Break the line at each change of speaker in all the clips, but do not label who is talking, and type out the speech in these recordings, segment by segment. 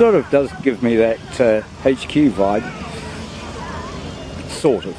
sort of does give me that HQ vibe, sort of.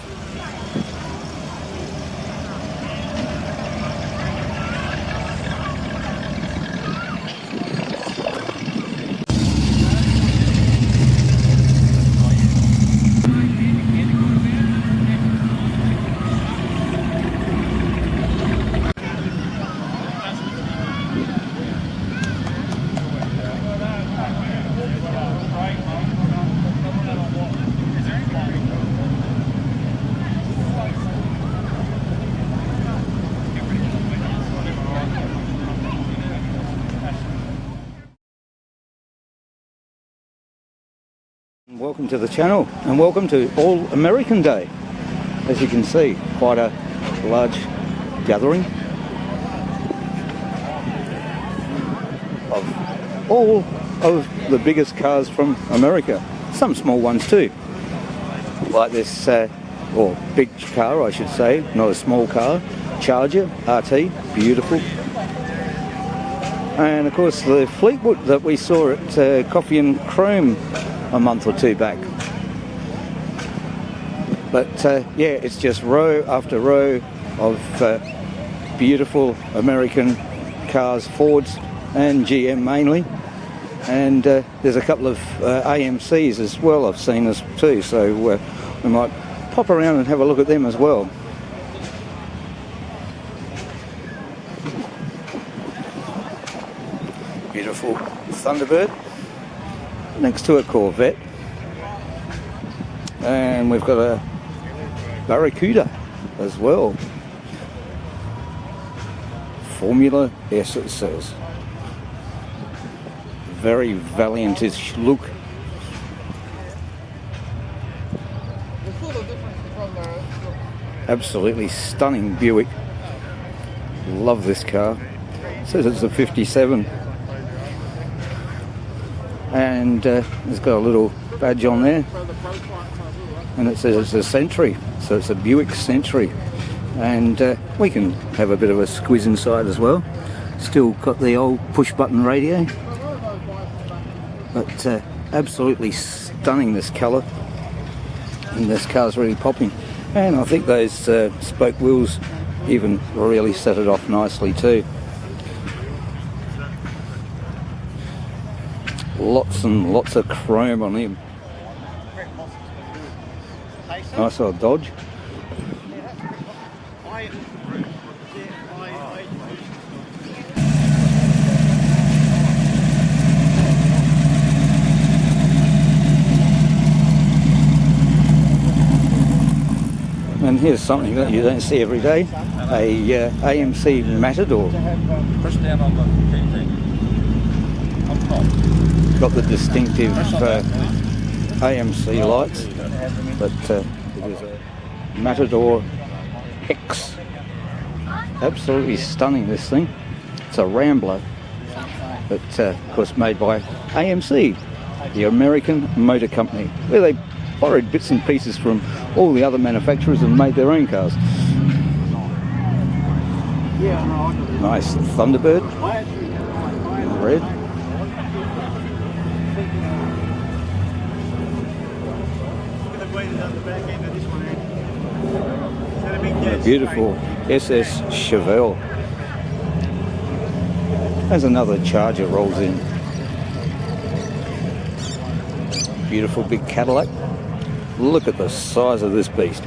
Welcome to the channel and welcome to All American Day. As you can see, quite a large gathering of all of the biggest cars from America, some small ones too, like this, or big car I should say, not a small car, Charger RT, beautiful. And of course the Fleetwood that we saw at Coffee and Chrome a month or two back. But yeah, it's just row after row of beautiful American cars, Fords and GM mainly, and there's a couple of AMCs as well I've seen as too, so we might pop around and have a look at them as well. Beautiful Thunderbird next to a Corvette, and we've got a Barracuda as well, Formula S it says, very valiant-ish look. Absolutely stunning Buick, love this car. It says it's a 57. And it's got a little badge on there, and it says it's a Century, so it's a Buick Century. And we can have a bit of a squiz inside as well. Still got the old push button radio, but absolutely stunning, this colour, and this car's really popping. And I think those spoke wheels even really set it off nicely too. Lots and lots of chrome on him. Nice old Dodge. And here's something that you don't see every day, a AMC Matador.
Push down on the key thing. On top.
Got the distinctive AMC lights, but it is a Matador X. Absolutely stunning, this thing. It's a Rambler, but of course made by AMC, the American Motor Company, where they borrowed bits and pieces from all the other manufacturers and made their own cars. Nice Thunderbird, red. A beautiful SS Chevelle. As another Charger rolls in. Beautiful big Cadillac. Look at the size of this beast.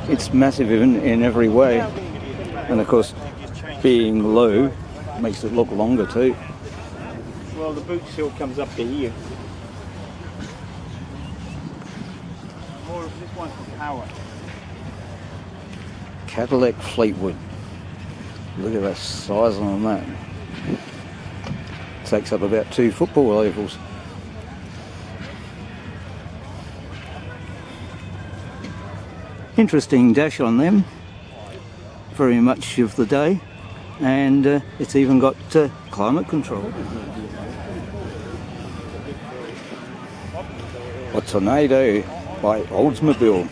It's massive in every way, and of course being low makes it look longer too.
Well, the boot seal comes up to here. Or this one's for power.
Cadillac Fleetwood. Look at the size on that. Takes up about 2 football ovals. Interesting dash on them, very much of the day, and it's even got climate control. A Tornado by Oldsmobile.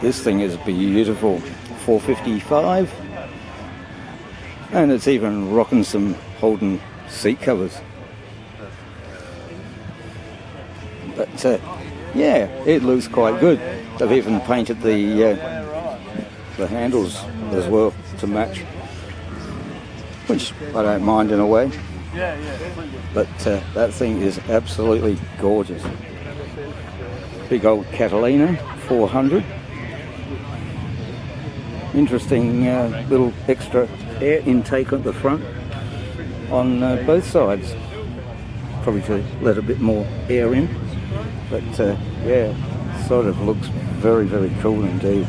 This thing is beautiful. 455, and it's even rocking some Holden seat covers. But yeah, it looks quite good. They've even painted the handles as well to match, which I don't mind in a way. But that thing is absolutely gorgeous. Big old Catalina 400. Interesting little extra air intake at the front on both sides. Probably to let a bit more air in. But yeah, sort of looks very, very cool indeed.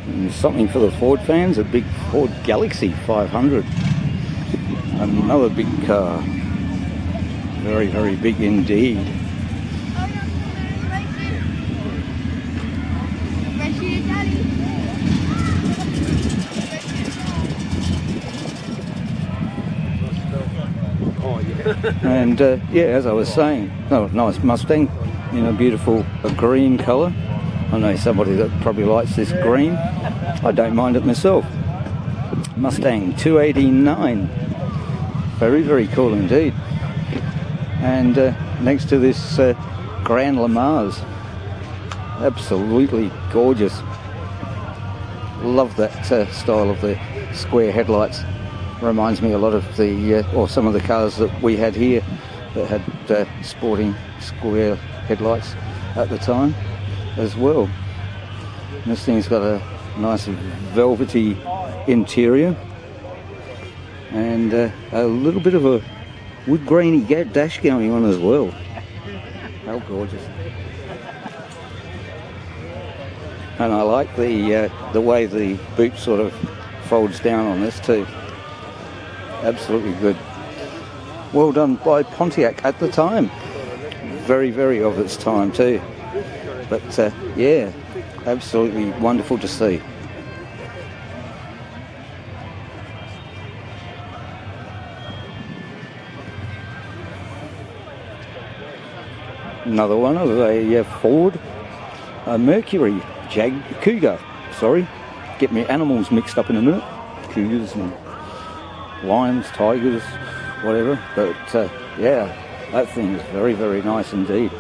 And something for the Ford fans, a big Ford Galaxy 500. Another big car. Very, very big indeed. And yeah, as I was saying, nice Mustang in a beautiful green colour. I know somebody that probably likes this green. I don't mind it myself. Mustang 289. Very, very cool indeed. And next to this Grand Le Mans. Absolutely gorgeous. Love that style of the square headlights. Reminds me a lot of the, or some of the cars that we had here that had sporting square headlights at the time as well. And this thing's got a nice velvety interior and a little bit of a wood grainy dash going on as well. How gorgeous. And I like the way the boot sort of folds down on this too. Absolutely good. Well done by Pontiac at the time. Very, very of its time too. But yeah, absolutely wonderful to see. Another one of a Ford Mercury Cougar. Sorry, get me animals mixed up in a minute. Cougars and lions, tigers, whatever. But yeah, that thing is very, very nice indeed.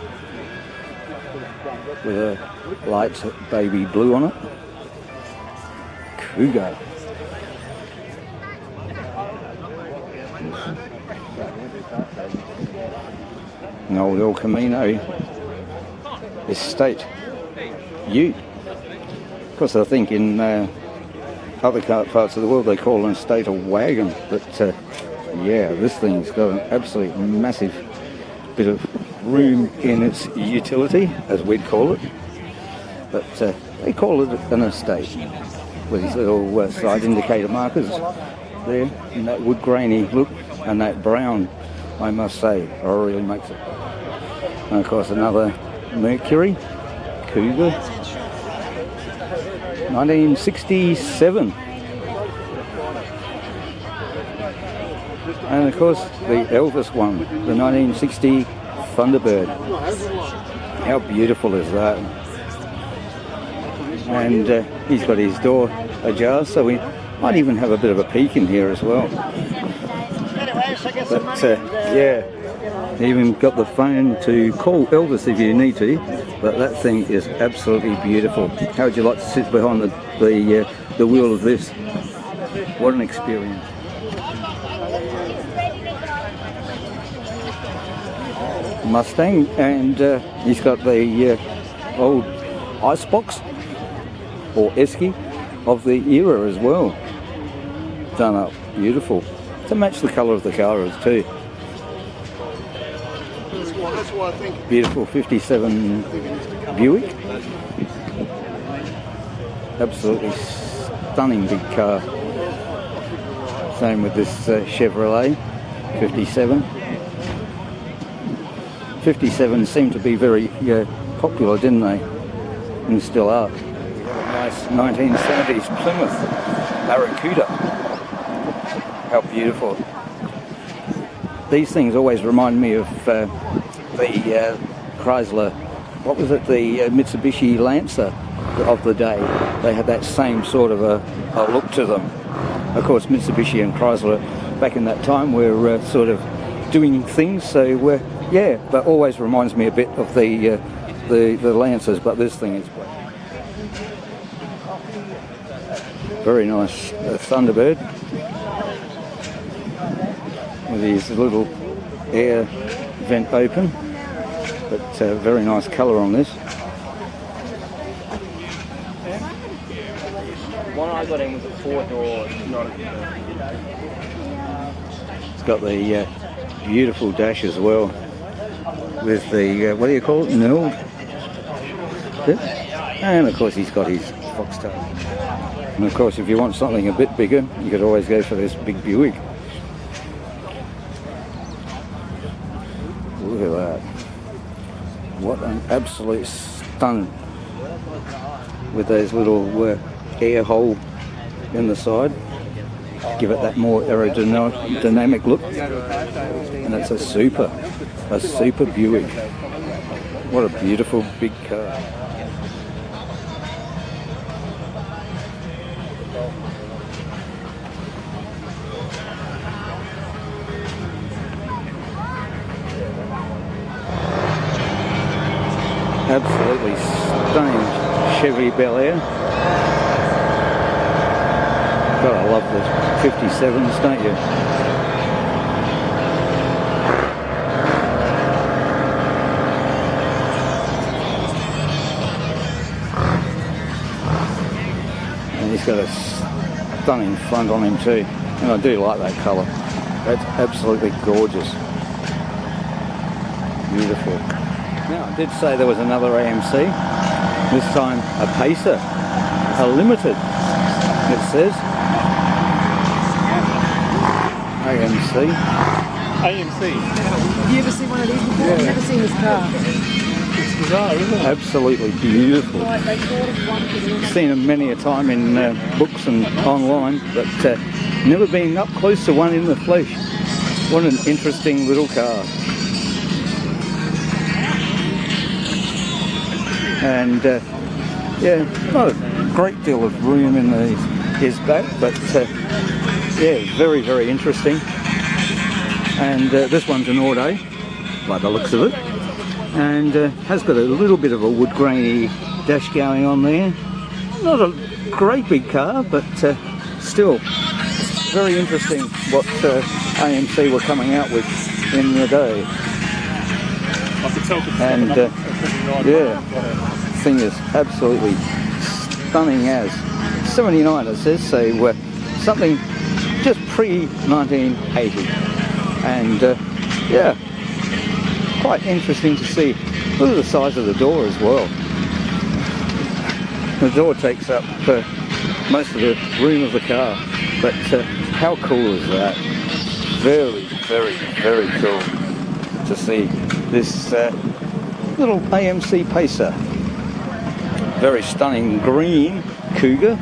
With a light baby blue on it. Cougar. An old El Camino Estate Ute. Of course, I think in other parts of the world they call an estate a wagon, but yeah, this thing's got an absolute massive bit of room in its utility, as we'd call it, but they call it an estate with these little side indicator markers there, and that wood grainy look, and that brown, I must say, really makes it. And of course another Mercury Cougar 1967, and of course the Elvis one, the 1960 Thunderbird. How beautiful is that? And he's got his door ajar, so we might even have a bit of a peek in here as well. But yeah, even got the phone to call Elvis if you need to. But that thing is absolutely beautiful. How would you like to sit behind the wheel of this? What an experience. Mustang, and he's got the old icebox or esky of the era as well. Done up beautiful to match the colour of the car as too. Beautiful 57 Buick. Absolutely stunning big car. Same with this Chevrolet 57. 57 seemed to be very popular, didn't they? And still are. Nice 1970s Plymouth Barracuda. How beautiful. These things always remind me of the Chrysler, what was it, the Mitsubishi Lancer of the day. They had that same sort of a look to them. Of course, Mitsubishi and Chrysler back in that time were sort of doing things, so yeah, but always reminds me a bit of the Lancers, but this thing is very nice. Thunderbird with his little air vent open, but very nice colour on this.
One I got in was a 4-door, not a...
It's got the beautiful dash as well, with the, what do you call it, knurled? And of course he's got his foxtail. And of course if you want something a bit bigger, you could always go for this big Buick. Look at that. What an absolute stun, with those little air hole in the side. Give it that more aerodynamic look. And it's a super Buick. What a beautiful big car. Absolutely stunning Chevy Bel Air. God, I love the 57s, don't you? And he's got a stunning front on him too. And I do like that colour. That's absolutely gorgeous. Beautiful. Now, I did say there was another AMC, this time a Pacer, a Limited, it says. AMC.
AMC.
Have you ever seen one of these before? I've never seen this car.
It's bizarre, isn't it?
Absolutely beautiful.
Right, they sort of want to
Seen them many a time in books and online, but never been up close to one in the flesh. What an interesting little car. And yeah, not a great deal of room in his back, but yeah, very, very interesting. And this one's an auto, by the looks of it, and has got a little bit of a wood grainy dash going on there. Not a great big car, but still very interesting what AMC were coming out with in the day. And yeah, thing is absolutely stunning as 79 it says, so something just pre-1980. And yeah, quite interesting to see. Look at the size of the door as well. The door takes up most of the room of the car, but how cool is that? Very, very, very cool to see this little AMC Pacer. Very stunning green Cougar.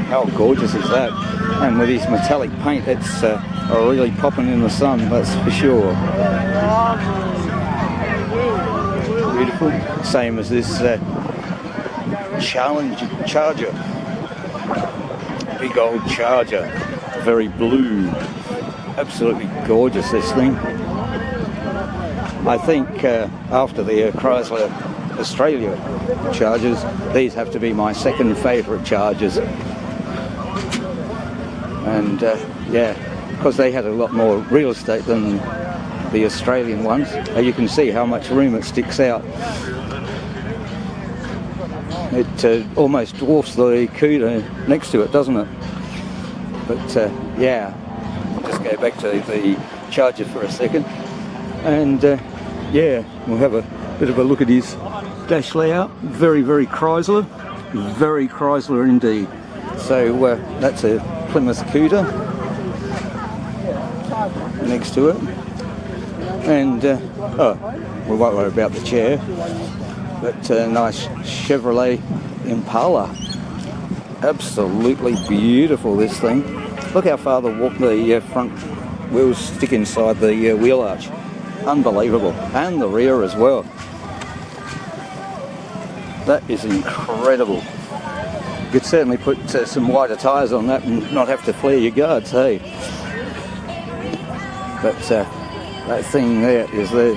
How gorgeous is that? And with his metallic paint, it's really popping in the sun, that's for sure. Beautiful. Same as this Charger. Big old Charger. Very blue. Absolutely gorgeous, this thing. I think after the Chrysler Australia Chargers, these have to be my second favourite Chargers. And yeah, because they had a lot more real estate than the Australian ones. You can see how much room it sticks out. It almost dwarfs the Cougar next to it, doesn't it? But yeah, just go back to the Charger for a second. And yeah, we'll have a bit of a look at his dash layout. Very, very Chrysler. Very Chrysler indeed. So that's a Plymouth Cougar next to it. And oh, we won't worry about the chair, but a nice Chevrolet Impala. Absolutely beautiful, this thing. Look how far the front wheels stick inside the wheel arch. unbelievable. And the rear as well. That is incredible. You could certainly put some wider tyres on that and not have to flare your guards, hey? But that thing there is there.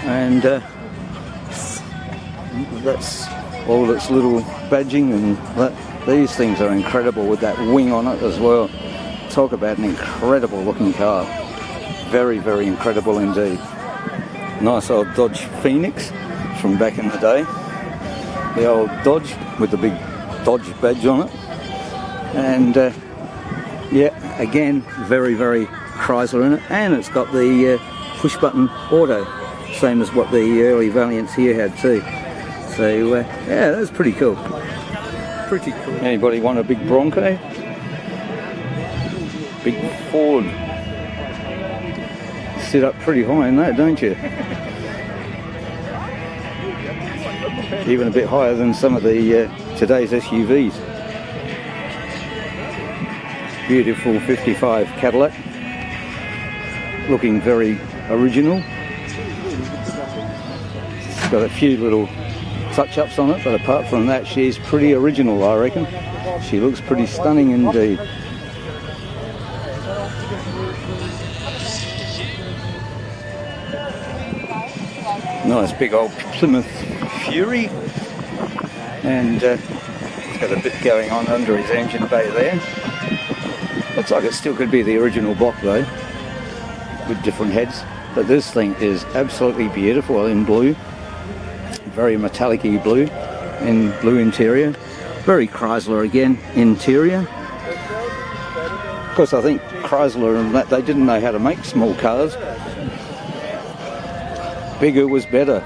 And that's all its little badging, and these things are incredible with that wing on it as well. Talk about an incredible looking car. Very, very incredible indeed. Nice old Dodge Phoenix from back in the day. The old Dodge with the big Dodge badge on it. And yeah, again, very, very Chrysler in it. And it's got the push button auto, same as what the early Valiants here had too. So yeah, that's pretty cool. Pretty cool. Anybody want a big Bronco? Big Ford. Sit up pretty high in that, don't you? Even a bit higher than some of the today's SUVs. Beautiful 55 Cadillac. Looking very original. It's got a few little touch-ups on it, but apart from that, she's pretty original, I reckon. She looks pretty stunning indeed. Nice big old Plymouth Fury, and it's got a bit going on under his engine bay there. Looks like it still could be the original block though, with different heads. But this thing is absolutely beautiful in blue, very metallic-y blue, in blue interior. Very Chrysler again interior. Of course, I think Chrysler and that, they didn't know how to make small cars. Bigger was better.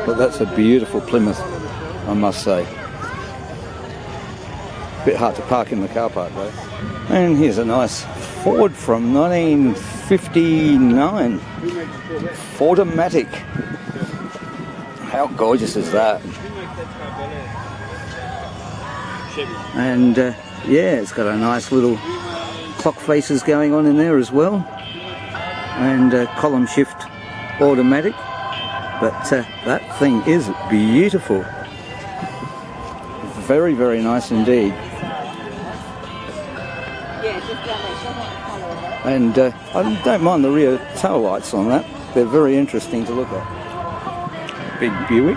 But that's a beautiful Plymouth, I must say. Bit hard to park in the car park though. And here's a nice Ford from 1959. Ford-O-Matic. How gorgeous is that? And yeah, it's got a nice little clock faces going on in there as well. And column shift automatic. But that thing is beautiful. Very, very nice indeed. And I don't mind the rear tail lights on that. They're very interesting to look at. Big Buick.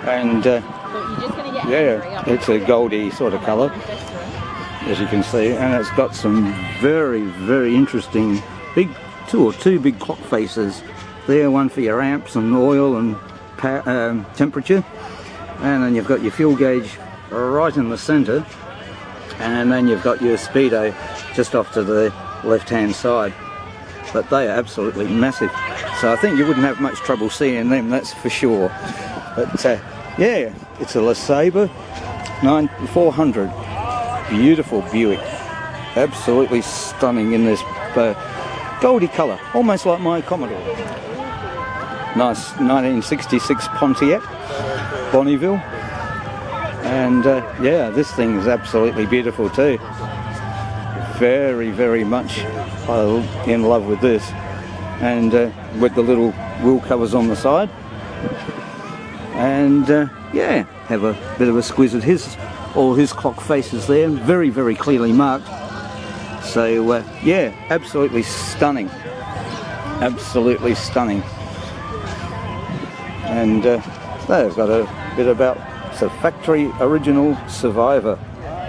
And yeah, it's a goldy sort of colour, as you can see. And it's got some very, very interesting two big clock faces. There, one for your amps and oil and temperature, and then you've got your fuel gauge right in the centre, and then you've got your speedo just off to the left hand side. But they are absolutely massive, so I think you wouldn't have much trouble seeing them, that's for sure. But yeah, it's a LeSabre 400, beautiful Buick, absolutely stunning in this goldy colour, almost like my Commodore. Nice 1966 Pontiac, Bonneville. And yeah, this thing is absolutely beautiful too. Very, very much in love with this. And with the little wheel covers on the side. And yeah, have a bit of a squeeze at all his clock faces there, very, very clearly marked. So yeah, absolutely stunning. Absolutely stunning. And they've got a bit about, it's a factory original Survivor.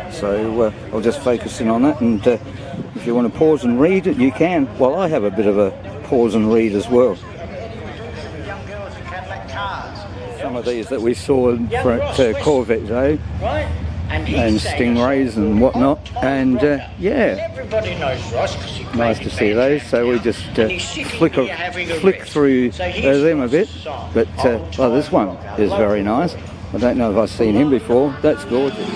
So I'll just focus in on that, and if you want to pause and read it, you can. Well, I have a bit of a pause and read as well. Some of these that we saw at Corvettes, eh? And Stingrays and whatnot, and yeah, nice to see those. So we just flick through them a bit. But oh, this one is very nice. I don't know if I've seen him before. That's gorgeous.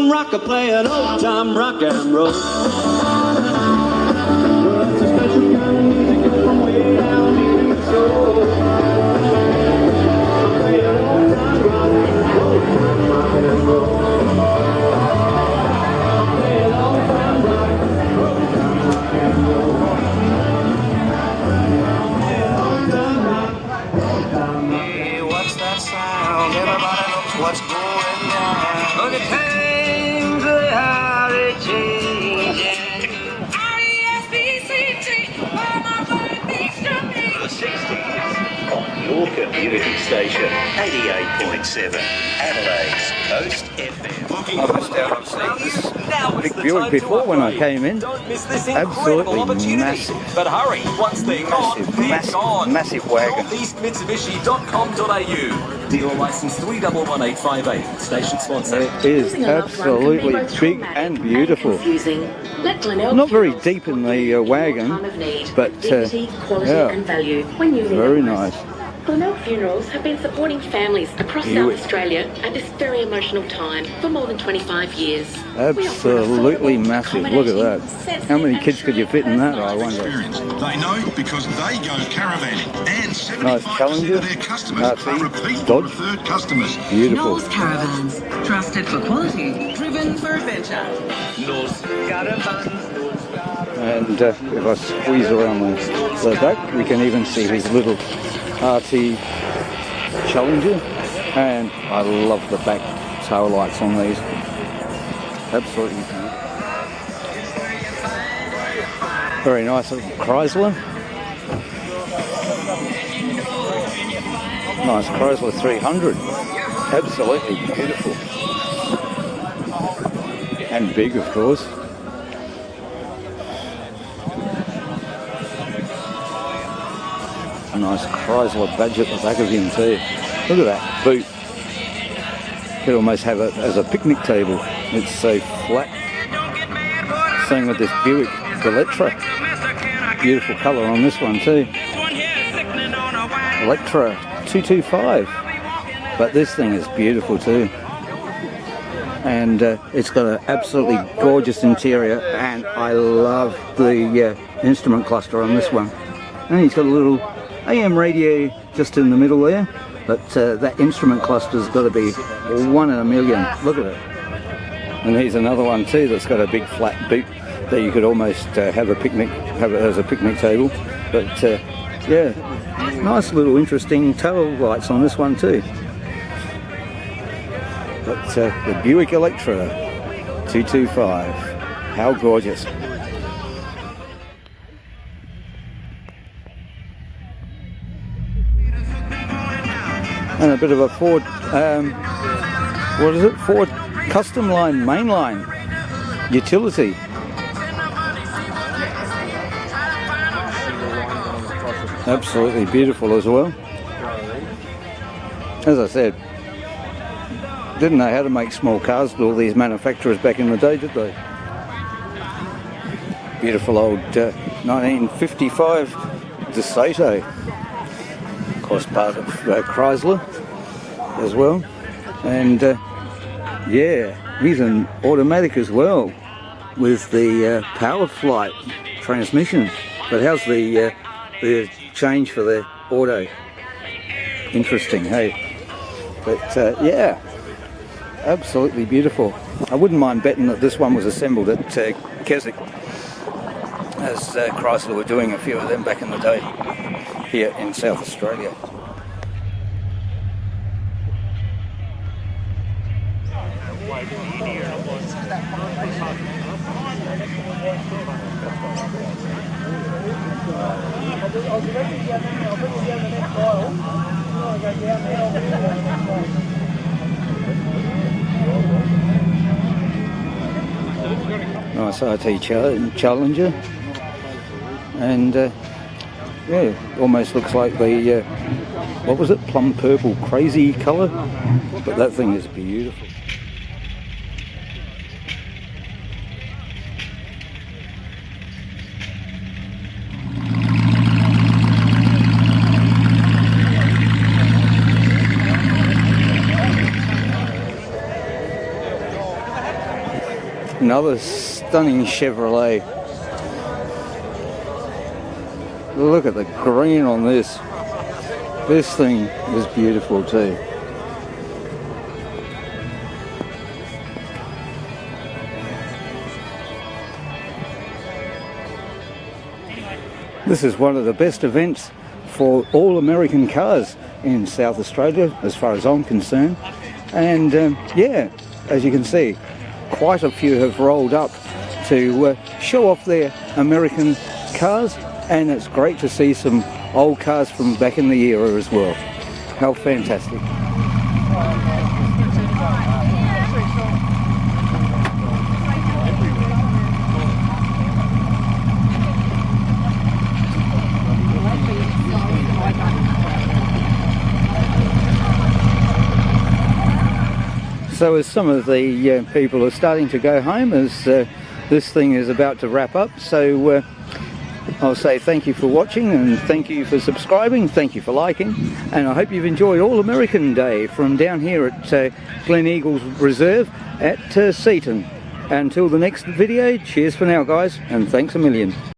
Rocker playing old time rock and roll. That's a special kind of music from way down deep in the soul. I'm playing old time rock and roll. I'm playing old time rock and roll. Hey, what's that sound? Everybody knows what's going on. Look at your community station, 88.7, Adelaide's Coast FM.
I missed out on seeing this big Buick before when I came in. Absolutely massive.
But hurry, once they're gone, they're gone.
Massive wagon.
northeastmitsubishi.com.au. Dealer license 311858. Station sponsor.
It is absolutely big and beautiful. Not very deep in the wagon, but yeah, very nice.
Gleneagles Funerals have been supporting families across South Australia at this very emotional time for more than 25 years.
Absolutely massive. Look at that. How many kids could you fit in that, I wonder?
They know because they go caravanning, and 70%
Nice Challenger.
of their customers are repeat
Dodge.
preferred customers.
Beautiful.
North Caravans, trusted for quality, driven for adventure. North Caravans.
And if I squeeze around the back, we can even see his little RT Challenger, and I love the back tail lights on these. Absolutely beautiful. Very nice little Chrysler. Nice Chrysler 300. Absolutely beautiful. And big, of course. A nice Chrysler badge at the back of him too. Look at that boot. You could almost have it as a picnic table. It's so flat. Same with this Buick Electra. Beautiful colour on this one too. Electra 225. But this thing is beautiful too. And it's got an absolutely gorgeous interior, and I love the instrument cluster on this one. And he's got a little AM radio just in the middle there, but that instrument cluster's got to be 1 in a million. Look at it. And here's another one too that's got a big flat boot that you could almost have a picnic, have it as a picnic table. But yeah, nice little interesting tail lights on this one too. But the Buick Electra 225, how gorgeous. And a bit of a Ford, what is it? Ford Custom Line mainline utility. Absolutely beautiful as well. As I said, didn't know how to make small cars, all these manufacturers back in the day, did they? Beautiful old 1955 DeSoto. Of course, part of Chrysler as well. And yeah, he's an automatic as well with the power flight transmission. But how's the change for the auto? Interesting, hey? But yeah, absolutely beautiful. I wouldn't mind betting that this one was assembled at Keswick, as Chrysler were doing a few of them back in the day here in South Australia. nice RT Challenger, and yeah, almost looks like the what was it, plum purple crazy colour, but that thing is beautiful. Another stunning Chevrolet. Look at the green on this. This thing is beautiful too. This is one of the best events for all American cars in South Australia, as far as I'm concerned. And yeah, as you can see, quite a few have rolled up to show off their American cars, and it's great to see some old cars from back in the era as well. How fantastic. So as some of the people are starting to go home, as this thing is about to wrap up, so I'll say thank you for watching, and thank you for subscribing, thank you for liking, and I hope you've enjoyed All American Day from down here at Gleneagles Reserve at Seaton. Until the next video, cheers for now guys, and thanks a million.